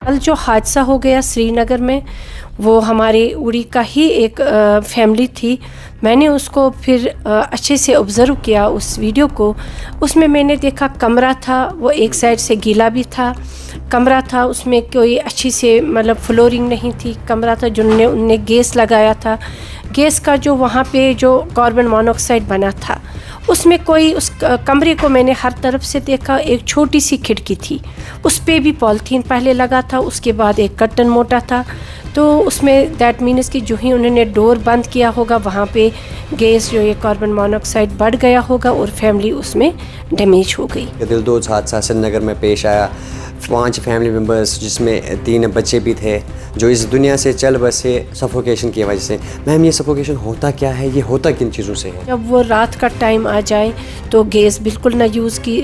कल जो हादसा हो गया श्रीनगर में, वो हमारे उड़ी का ही एक फैमिली थी। मैंने उसको फिर अच्छे से ऑब्ज़र्व किया उस वीडियो को। उसमें मैंने देखा कमरा था, वो एक साइड से गीला भी था। कमरा था, उसमें कोई अच्छी से मतलब फ्लोरिंग नहीं थी। कमरा था जिनने उनने गैस लगाया था। गैस का जो वहाँ पे जो कार्बन मोनोऑक्साइड बना था, उसमें कोई उस कमरे को मैंने हर तरफ से देखा। एक छोटी सी खिड़की थी, उस पे भी पॉलीथीन पहले लगा था, उसके बाद एक कर्टन मोटा था। तो उसमें दैट मीन्स कि जो ही उन्होंने डोर बंद किया होगा, वहाँ पे गैस जो ये कार्बन मोनोऑक्साइड बढ़ गया होगा और फैमिली उसमें डैमेज हो गई। दिलदोज हादसा श्रीनगर में पेश आया। 5 फैमिली मेम्बर्स जिसमें 3 बच्चे भी थे जो इस दुनिया से चल बसे सफोकेशन की वजह से। मैम, ये सफोकेशन होता क्या है, ये होता किन चीज़ों से है? जब वो रात का टाइम आ जाए तो गैस बिल्कुल ना यूज़ की,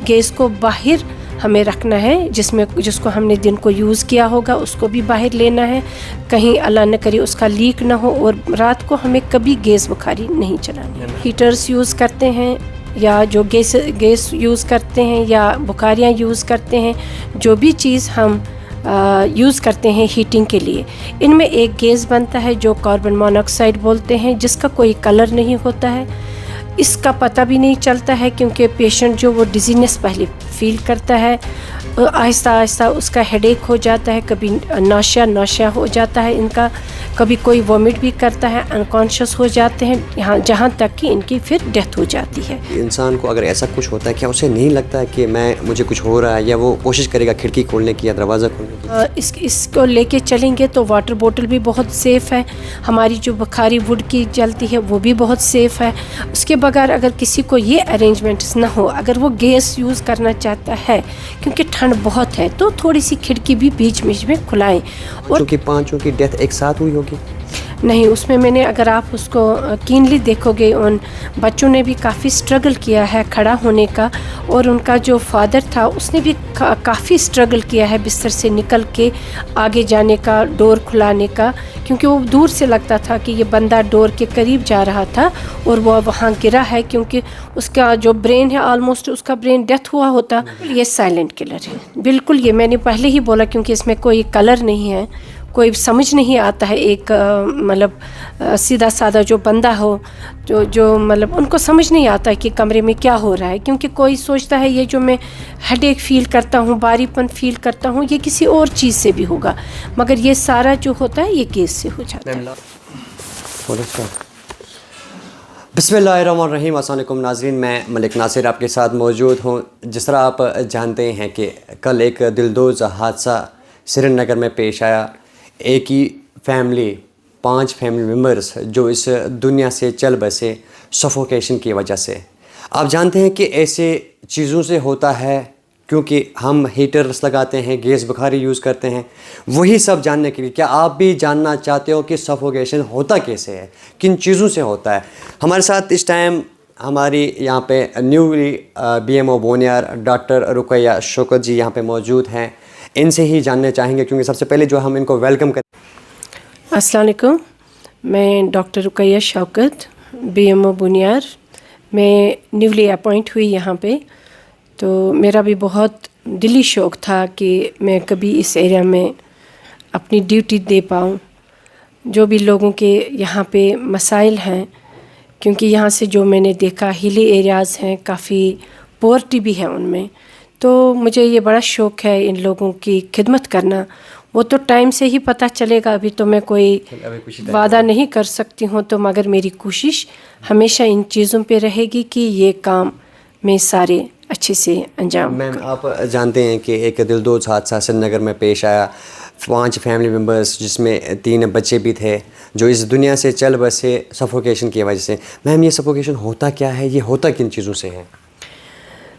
गैस को बाहर हमें रखना है। जिसको हमने दिन को यूज़ किया होगा उसको भी बाहर लेना है, कहीं अल्लाह न करे उसका लीक ना हो। और रात को हमें कभी गैस बुखारी नहीं चलानी है। हीटर्स यूज़ करते हैं या जो गैस यूज़ करते हैं या बुखारियाँ यूज़ करते हैं, जो भी चीज़ हम यूज़ करते हैं हीटिंग के लिए, इनमें एक गैस बनता है जो कार्बन मोनोऑक्साइड बोलते हैं, जिसका कोई कलर नहीं होता है। इसका पता भी नहीं चलता है क्योंकि पेशेंट जो वो डिजीनेस पहले फील करता है, आहिस्ता आहिस्ता उसका हेडेक हो जाता है, कभी नाशिया हो जाता है इनका, कभी कोई वॉमिट भी करता है, अनकॉन्शियस हो जाते हैं, यहाँ जहाँ तक कि इनकी फिर डेथ हो जाती है। इंसान को अगर ऐसा कुछ होता है, क्या उसे नहीं लगता है कि मुझे कुछ हो रहा है, या वो कोशिश करेगा खिड़की खोलने की या दरवाज़ा खोलने की? इसको लेके चलेंगे तो वाटर बोतल भी बहुत सेफ़ है। हमारी जो बुखारी वुड की जलती है वो भी बहुत सेफ़ है। उसके बगैर अगर किसी को ये अरेंजमेंट्स ना हो, अगर वो गैस यूज़ करना चाहता है, क्योंकि ठंड बहुत है, तो थोड़ी सी खिड़की भी बीच बीच में खुलाएं। और क्योंकि 5 की डेथ एक साथ हुई होगी? नहीं, उसमें मैंने, अगर आप उसको कीनली देखोगे, उन बच्चों ने भी काफ़ी स्ट्रगल किया है खड़ा होने का, और उनका जो फादर था उसने भी काफ़ी स्ट्रगल किया है बिस्तर से निकल के आगे जाने का, डोर खुलाने का, क्योंकि वो दूर से लगता था कि ये बंदा डोर के करीब जा रहा था और वो वहाँ गिरा है, क्योंकि उसका जो ब्रेन है ऑलमोस्ट उसका ब्रेन डेथ हुआ होता। ये साइलेंट किलर है बिल्कुल। ये मैंने पहले ही बोला, क्योंकि इसमें कोई कलर नहीं है, कोई समझ नहीं आता है। एक मतलब सीधा साधा जो बंदा हो, जो मतलब उनको समझ नहीं आता है कि कमरे में क्या हो रहा है, क्योंकि कोई सोचता है ये जो मैं हेडेक फील करता हूँ, बारीपन फील करता हूँ, ये किसी और चीज़ से भी होगा, मगर ये सारा जो होता है ये गैस से हो जाता है। बिस्मिल्लाहिर्रहमानिर्रहीम। अस्सलाम वालेकुम नाज़रीन, मैं मलिक नासिर आपके साथ मौजूद हूँ। जिस तरह आप जानते हैं कि कल एक दिलदोज़ हादसा श्रीनगर में पेश आया। एक ही फैमिली, 5 फैमिली मेम्बर्स जो इस दुनिया से चल बसे सफोकेशन की वजह से। आप जानते हैं कि ऐसे चीज़ों से होता है क्योंकि हम हीटर्स लगाते हैं, गैस बुखारी यूज़ करते हैं। वही सब जानने के लिए, क्या आप भी जानना चाहते हो कि सफोकेशन होता कैसे है, किन चीज़ों से होता है? हमारे साथ इस टाइम हमारी यहाँ पे newly BMO Boniyar doctor Ruqaiya Shaukat ji यहाँ पे मौजूद हैं। इनसे ही जानने चाहेंगे, क्योंकि सबसे पहले जो हम इनको वेलकम करें। अस्सलाम वालेकुम, मैं डॉक्टर रुकैया शौकत, BMO बोनियार। मैं न्यूली अपॉइंट हुई यहाँ पे, तो मेरा भी बहुत दिली शौक़ था कि मैं कभी इस एरिया में अपनी ड्यूटी दे पाऊँ। जो भी लोगों के यहाँ पे मसाइल हैं, क्योंकि यहाँ से जो मैंने देखा हिली एरियाज़ हैं, काफ़ी पॉवर्टी भी है उनमें, तो मुझे ये बड़ा शौक़ है इन लोगों की खिदमत करना। वो तो टाइम से ही पता चलेगा, अभी तो मैं कोई वादा नहीं कर सकती हूँ, तो मगर मेरी कोशिश हमेशा इन चीज़ों पे रहेगी कि ये काम मैं सारे अच्छे से अंजाम। मैम, आप जानते हैं कि एक दिलदोज़ हादसा श्रीनगर में पेश आया। 5 फैमिली मेम्बर्स जिसमें 3 बच्चे भी थे जो इस दुनिया से चल बसे सफोकेशन की वजह से। मैम, ये सफोकेशन होता क्या है, ये होता किन चीज़ों से है?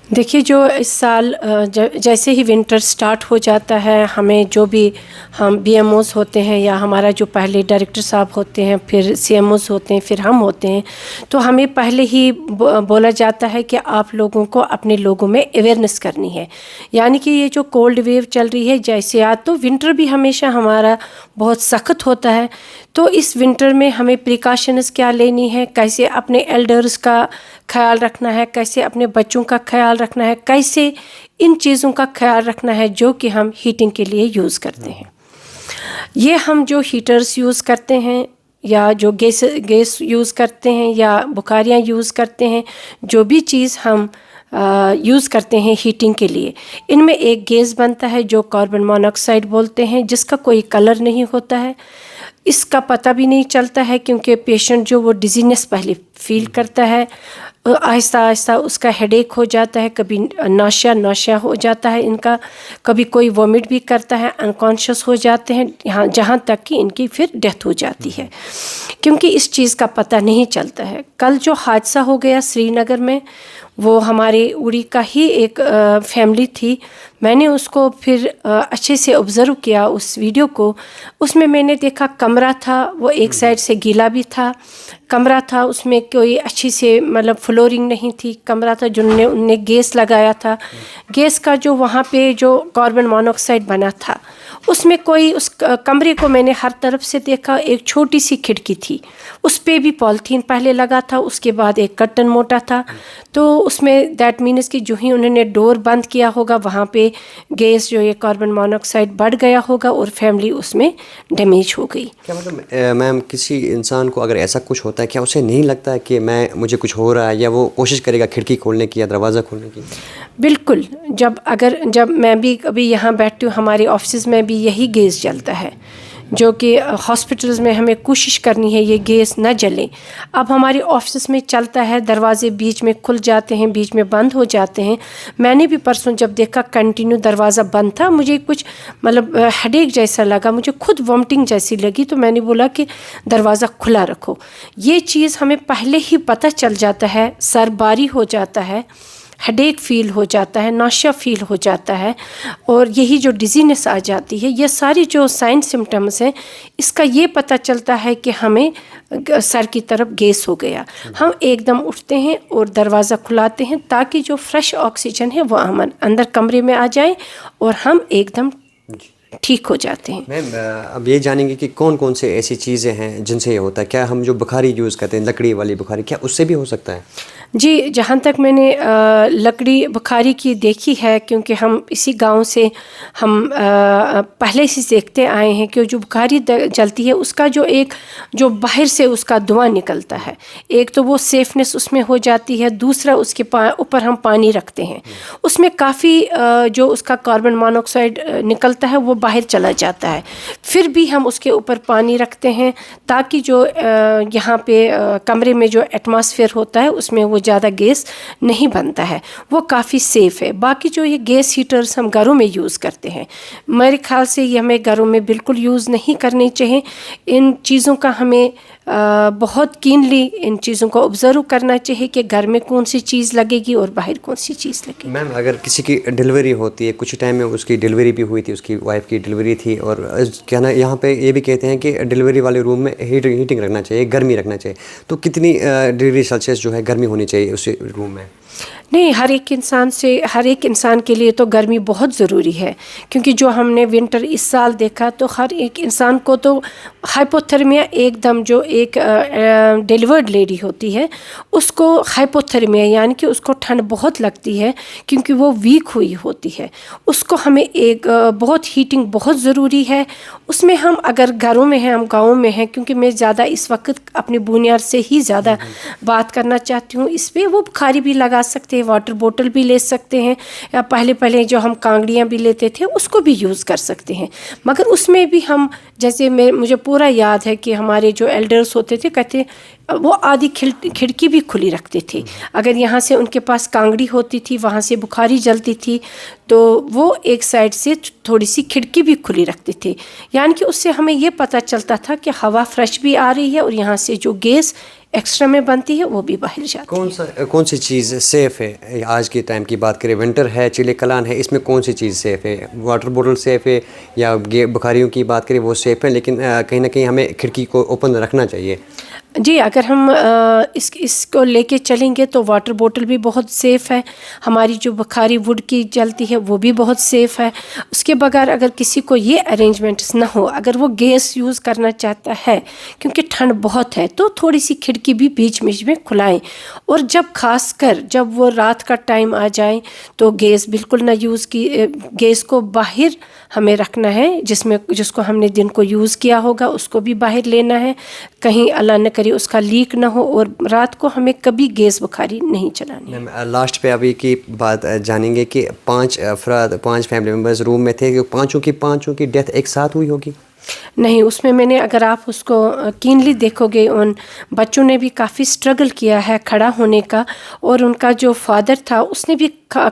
देखिए, जो इस साल जैसे ही विंटर स्टार्ट हो जाता है, हमें जो भी हम BMOs होते हैं या हमारा जो पहले डायरेक्टर साहब होते हैं, फिर CMOs होते हैं, फिर हम होते हैं, तो हमें पहले ही बोला जाता है कि आप लोगों को अपने लोगों में अवेयरनेस करनी है। यानी कि ये जो कोल्ड वेव चल रही है, जैसे आज तो विंटर भी हमेशा हमारा बहुत सख्त होता है, तो इस विंटर में हमें प्रिकॉशंस क्या लेनी है, कैसे अपने एल्डर्स का ख्याल रखना है, कैसे अपने बच्चों का ख्याल रखना है, कैसे इन चीज़ों का ख्याल रखना है जो कि हम हीटिंग के लिए यूज़ करते हैं। ये हम जो हीटर्स यूज़ करते हैं या जो गैस यूज़ करते हैं या बुखारियाँ यूज़ करते हैं, जो भी चीज़ हम यूज़ करते हैं हीटिंग के लिए, इनमें एक गैस बनता है जो कार्बन मोनोऑक्साइड बोलते हैं, जिसका कोई कलर नहीं होता है। इसका पता भी नहीं चलता है क्योंकि पेशेंट जो वो डिजीनेस पहले फील करता है, आहिस्ता आहिस्ता उसका हेडेक हो जाता है, कभी नौशिया हो जाता है इनका, कभी कोई वॉमिट भी करता है, अनकॉन्शियस हो जाते हैं, जहाँ तक कि इनकी फिर डेथ हो जाती है क्योंकि इस चीज़ का पता नहीं चलता है। कल जो हादसा हो गया श्रीनगर में, वो हमारे उड़ी का ही एक फैमिली थी। मैंने उसको फिर अच्छे से ऑब्ज़र्व किया उस वीडियो को। उसमें मैंने देखा कमरा था, वो एक साइड से गीला भी था, कमरा था उसमें कोई अच्छी से मतलब फ्लोरिंग नहीं थी, कमरा था जिन्होंने उनने गैस लगाया था। गैस का जो वहाँ पे जो कार्बन मोनोऑक्साइड बना था, उसमें कोई उस कमरे को मैंने हर तरफ से देखा, एक छोटी सी खिड़की थी, उस पर भी पॉलीथीन पहले लगा था, उसके बाद एक कर्टन मोटा था। तो उसमें दैट मीन्स कि जो ही उन्होंने डोर बंद किया होगा वहाँ पे गैस जो ये कार्बन मोनोऑक्साइड बढ़ गया होगा और फैमिली उसमें डैमेज हो गई। क्या मतलब मैम, किसी इंसान को अगर ऐसा कुछ होता है, क्या उसे नहीं लगता है कि मुझे कुछ हो रहा है, या वो कोशिश करेगा खिड़की खोलने की या दरवाज़ा खोलने की? बिल्कुल। जब मैं भी कभी यहाँ बैठती हूँ, हमारे ऑफिस में भी यही गैस जलता है, जो कि हॉस्पिटल्स में हमें कोशिश करनी है ये गैस न जले। अब हमारे ऑफिस में चलता है, दरवाजे बीच में खुल जाते हैं, बीच में बंद हो जाते हैं। मैंने भी परसों जब देखा कंटिन्यू दरवाज़ा बंद था, मुझे कुछ मतलब हेडेक जैसा लगा, मुझे खुद वॉमिटिंग जैसी लगी, तो मैंने बोला कि दरवाज़ा खुला रखो। ये चीज़ हमें पहले ही पता चल जाता है, सर भारी हो जाता है, हेडेक फील हो जाता है, नौशिया फील हो जाता है, और यही जो डिजीनेस आ जाती है, ये सारी जो साइन सिम्टम्स हैं, इसका ये पता चलता है कि हमें सर की तरफ गैस हो गया। हम एकदम उठते हैं और दरवाज़ा खुलाते हैं ताकि जो फ्रेश ऑक्सीजन है वो हमारे अंदर कमरे में आ जाए और हम एकदम ठीक हो जाते हैं। मैम, अब ये जानेंगे कि कौन कौन से ऐसी चीज़ें हैं जिनसे ये होता है। क्या हम जो बुखारी यूज़ करते हैं, लकड़ी वाली बुखारी, क्या उससे भी हो सकता है? जी, जहाँ तक मैंने लकड़ी बुखारी की देखी है, क्योंकि हम इसी गांव से हम पहले से देखते आए हैं कि जो बुखारी जलती है उसका जो बाहर से उसका धुआं निकलता है, एक तो वो सेफनेस उसमें हो जाती है, दूसरा उसके ऊपर हम पानी रखते हैं, उसमें काफ़ी जो उसका कार्बन मोनोऑक्साइड निकलता है वो बाहर चला जाता है। फिर भी हम उसके ऊपर पानी रखते हैं ताकि जो यहाँ पे कमरे में जो एटमॉस्फेयर होता है उसमें वो ज़्यादा गैस नहीं बनता है, वो काफ़ी सेफ़ है। बाकी जो ये गैस हीटर्स हम घरों में यूज़ करते हैं, मेरे ख्याल से ये हमें घरों में बिल्कुल यूज़ नहीं करनी चाहिए। इन चीज़ों का हमें बहुत कीनली इन चीज़ों को ऑब्ज़र्व करना चाहिए कि घर में कौन सी चीज़ लगेगी और बाहर कौन सी चीज़ लगेगी। मैम, अगर किसी की डिलीवरी होती है, कुछ टाइम में उसकी डिलीवरी भी हुई थी, उसकी वाइफ की डिलीवरी थी, और क्या ना यहाँ पे ये भी कहते हैं कि डिलीवरी वाले रूम में हीटिंग रखना चाहिए, गर्मी रखना चाहिए, तो कितनी डिग्री सेल्सियस जो है गर्मी होनी चाहिए उस रूम में? नहीं, हर एक इंसान के लिए तो गर्मी बहुत ज़रूरी है, क्योंकि जो हमने विंटर इस साल देखा तो हर एक इंसान को तो हाइपोथर्मिया, एकदम जो एक डिलीवर्ड लेडी होती है उसको हाइपोथर्मिया यानी कि उसको ठंड बहुत लगती है क्योंकि वो वीक हुई होती है। उसको हमें एक बहुत हीटिंग बहुत ज़रूरी है। उसमें हम अगर घरों में हैं, हम गाँव में हैं, क्योंकि मैं ज़्यादा इस वक्त अपनी बुनियाद से ही ज़्यादा बात करना चाहती हूँ इस पर, वो बुखारी भी लगा सकते हैं, वाटर बोतल भी ले सकते हैं, या पहले जो हम कांगड़ियाँ भी लेते थे उसको भी यूज़ कर सकते हैं। मगर उसमें भी हम, जैसे मुझे पूरा याद है कि हमारे जो एल्डर्स होते थे कहते वो आधी खिड़की भी खुली रखते थे। अगर यहाँ से उनके पास कांगड़ी होती थी, वहाँ से बुखारी जलती थी, तो वो एक साइड से थोड़ी सी खिड़की भी खुली रखते थे, यानी कि उससे हमें ये पता चलता था कि हवा फ्रेश भी आ रही है और यहाँ से जो गैस एक्स्ट्रा में बनती है वो भी बाहर जाती है। कौन सी चीज़ सेफ़ है? आज के टाइम की बात करें, विंटर है, चिले कलान है, इसमें कौन सी चीज़ सेफ़ है? वाटर बोतल सेफ़ है या बुखारियों की बात करें वो सेफ़ है, लेकिन कहीं ना कहीं हमें खिड़की को ओपन रखना चाहिए? जी, अगर اگر ہم اس کو لے کے چلیں گے تو واٹر بوٹل بھی بہت سیف ہے، ہماری جو بخاری ووڈ کی جلتی ہے وہ بھی بہت سیف ہے. اس کے بغیر اگر کسی کو یہ ارینجمنٹس نہ ہو، اگر وہ گیس یوز کرنا چاہتا ہے کیونکہ ٹھنڈ بہت ہے، تو تھوڑی سی کھڑکی بھی بیچ میں کھلائیں. اور جب خاص کر جب وہ رات کا ٹائم آ جائے تو گیس بالکل نہ یوز کی، گیس کو باہر ہمیں رکھنا ہے، جس کو ہم نے دن کو یوز کیا ہوگا اس کو بھی باہر لینا ہے، کہیں اللہ نہ کرے اس کا لیک نہ ہو. اور رات کو ہمیں کبھی گیس بخاری نہیں چلانی. لاسٹ پہ ابھی کی بات جانیں گے کہ 5 فیملی ممبرز روم میں تھے، کہ پانچوں کی ڈیتھ ایک ساتھ ہوئی ہوگی؟ نہیں، اس میں نے اگر آپ اس کو کینلی دیکھو گے، ان بچوں نے بھی کافی سٹرگل کیا ہے کھڑا ہونے کا، اور ان کا جو فادر تھا اس نے بھی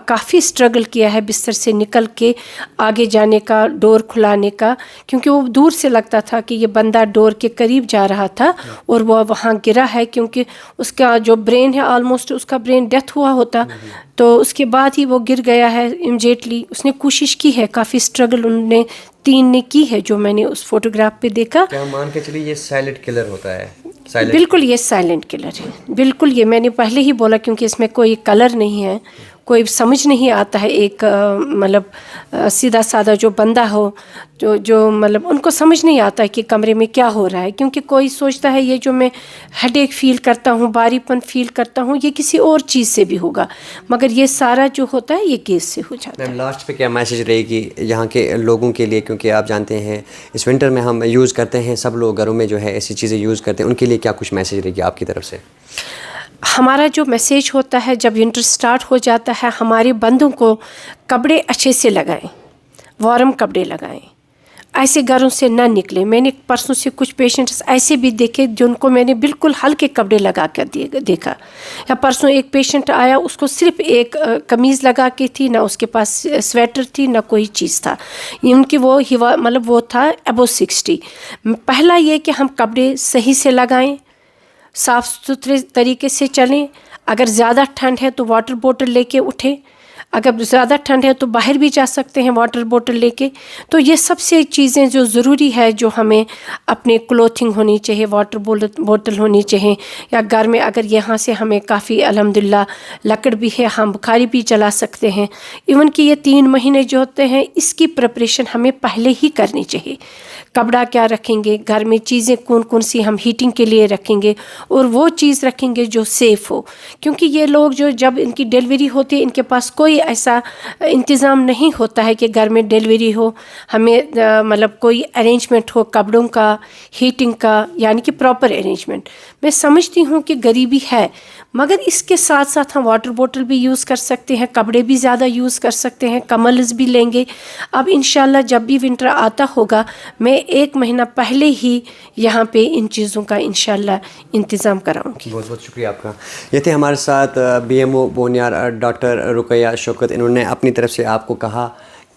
کافی سٹرگل کیا ہے بستر سے نکل کے آگے جانے کا، ڈور کھلانے کا، کیونکہ وہ دور سے لگتا تھا کہ یہ بندہ ڈور کے قریب جا رہا تھا اور وہ وہاں گرا ہے، کیونکہ اس کا جو برین ہے آلموسٹ اس کا برین ڈیتھ ہوا ہوتا، تو اس کے بعد ہی وہ گر گیا ہے امیڈیٹلی. اس نے کوشش کی ہے، کافی سٹرگل ان نے 3 نے کی ہے، جو میں نے اس فوٹوگراف پہ دیکھا. کیا مان کے چلیے یہ سائلنٹ کلر ہوتا ہے؟ بالکل یہ سائلنٹ کلر ہے، بالکل. یہ میں نے پہلے ہی بولا، کیونکہ اس میں کوئی کلر نہیں ہے، کوئی سمجھ نہیں آتا ہے. ایک مطلب سیدھا سادہ جو بندہ ہو، جو مطلب ان کو سمجھ نہیں آتا ہے کہ کمرے میں کیا ہو رہا ہے، کیونکہ کوئی سوچتا ہے یہ جو میں ہیڈ ایک فیل کرتا ہوں، باری پن فیل کرتا ہوں، یہ کسی اور چیز سے بھی ہوگا، مگر یہ سارا جو ہوتا ہے یہ گیس سے ہو جاتا ہے. لاسٹ پہ کیا میسیج رہے گی یہاں کے لوگوں کے لیے، کیونکہ آپ جانتے ہیں اس ونٹر میں ہم یوز کرتے ہیں، سب لوگ گھروں میں جو ہے ایسی چیزیں یوز کرتے ہیں، ان کے لیے کیا کچھ میسیج رہے گی آپ کی طرف سے؟ ہمارا جو میسیج ہوتا ہے جب ونٹر سٹارٹ ہو جاتا ہے، ہمارے بندوں کو کپڑے اچھے سے لگائیں، وارم کپڑے لگائیں، ایسے گھروں سے نہ نکلیں. میں نے پرسوں سے کچھ پیشنٹس ایسے بھی دیکھے جن کو میں نے بالکل ہلکے کپڑے لگا کر دیکھا. یا پرسوں ایک پیشنٹ آیا، اس کو صرف ایک قمیض لگا کے تھی، نہ اس کے پاس سویٹر تھی، نہ کوئی چیز تھا. ان کی وہ مطلب وہ تھا ابو 60. پہلا یہ کہ ہم کپڑے صحیح سے لگائیں، صاف ستھرے طریقے سے چلیں. اگر زیادہ ٹھنڈ ہے تو واٹر بوٹل لے کے اٹھیں، اگر زیادہ ٹھنڈ ہے تو باہر بھی جا سکتے ہیں واٹر بوٹل لے کے. تو یہ سب سے چیزیں جو ضروری ہے، جو ہمیں اپنے کلوتھنگ ہونی چاہیے، واٹر بوٹل ہونی چاہیے. یا گھر میں اگر یہاں سے ہمیں کافی الحمدللہ لکڑ بھی ہے، ہم بخاری بھی چلا سکتے ہیں. ایون کہ یہ 3 مہینے جو ہوتے ہیں اس کی پریپریشن ہمیں پہلے ہی کرنی چاہیے. کپڑا کیا رکھیں گے گھر میں، چیزیں کون سی ہم ہیٹنگ کے لیے رکھیں گے، اور وہ چیز رکھیں گے جو سیف ہو. کیونکہ یہ لوگ جو جب ان کی ڈیلیوری ہوتی ہے، ان کے پاس کوئی ایسا انتظام نہیں ہوتا ہے کہ گھر میں ڈیلیوری ہو، ہمیں مطلب کوئی ارینجمنٹ ہو کپڑوں کا، ہیٹنگ کا، یعنی کہ پراپر ارینجمنٹ. میں سمجھتی ہوں کہ غریبی ہے، مگر اس کے ساتھ ساتھ ہم واٹر بوٹل بھی یوز کر سکتے ہیں، کپڑے بھی زیادہ یوز کر سکتے ہیں، کملز بھی لیں گے. اب انشاءاللہ جب بھی ونٹر آتا ہوگا، میں 1 مہینہ پہلے ہی یہاں پہ ان چیزوں کا انشاءاللہ انتظام کراؤں گی. بہت بہت شکریہ آپ کا. یہ تھے ہمارے ساتھ BMO بونیار ڈاکٹر رقیہ شوکت. انہوں نے اپنی طرف سے آپ کو کہا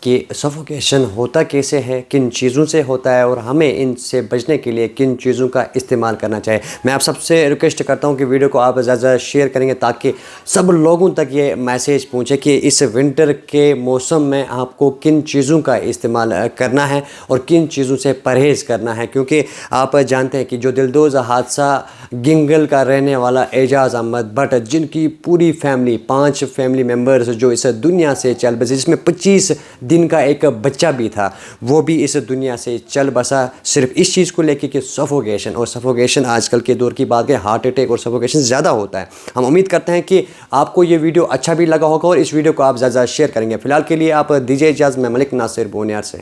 کہ سفوکیشن ہوتا کیسے ہے، کن چیزوں سے ہوتا ہے، اور ہمیں ان سے بچنے کے لیے کن چیزوں کا استعمال کرنا چاہیے. میں آپ سب سے ریکویسٹ کرتا ہوں کہ ویڈیو کو آپ زیادہ شیئر کریں گے تاکہ سب لوگوں تک یہ میسیج پہنچے کہ اس ونٹر کے موسم میں آپ کو کن چیزوں کا استعمال کرنا ہے اور کن چیزوں سے پرہیز کرنا ہے. کیونکہ آپ جانتے ہیں کہ جو دلدوز حادثہ گنگل کا رہنے والا اعجاز احمد بٹ، جن کی پوری فیملی 5 فیملی ممبرز جو اس دنیا سے چل بسے، جس میں 25 دن کا ایک بچہ بھی تھا، وہ بھی اس دنیا سے چل بسا صرف اس چیز کو لے کے کہ سفوکیشن. اور سفوکیشن آج کل کے دور کی بات ہے، ہارٹ اٹیک اور سفوکیشن زیادہ ہوتا ہے. ہم امید کرتے ہیں کہ آپ کو یہ ویڈیو اچھا بھی لگا ہوگا اور اس ویڈیو کو آپ زیادہ شیئر کریں گے. فی الحال کے لیے آپ دیجیے اجازت. میں ملک ناصر بونیار سے.